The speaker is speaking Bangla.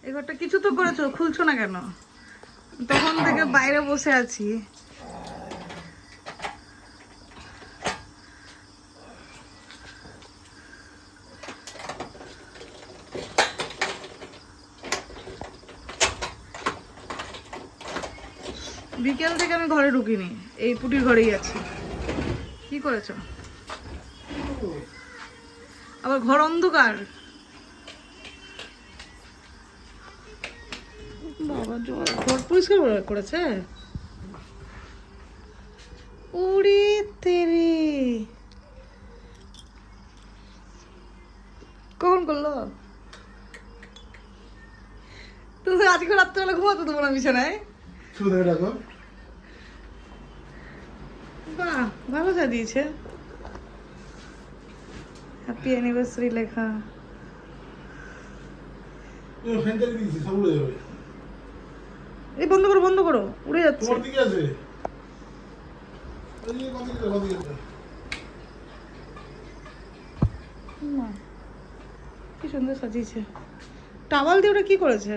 এই ঘরটা কিছু তো করেছো, খুলছো না কেন? তখন থেকে বাইরে বসে আছি। বিকেল থেকে আমি ঘরে ঢুকিনি, এই পুটির ঘরেই আছি। কি করেছো? আবার ঘর অন্ধকার। বাবা ঘর পরিষ্কার করেছে। উড়ি তেরি, কখন করলো? তুমি আজকে রাত্রেবেলা ঘুমাতো তোমার বিছানায়? বাহ, ভালো সাজিয়েছে। হ্যাপি অ্যানিভার্সারি লেখা। এই বন্ধ করো, বন্ধ করো, উড়ে যাচ্ছে। কি সুন্দর সাজিয়েছে। টাওয়াল দিয়ে ওটা কি করেছে?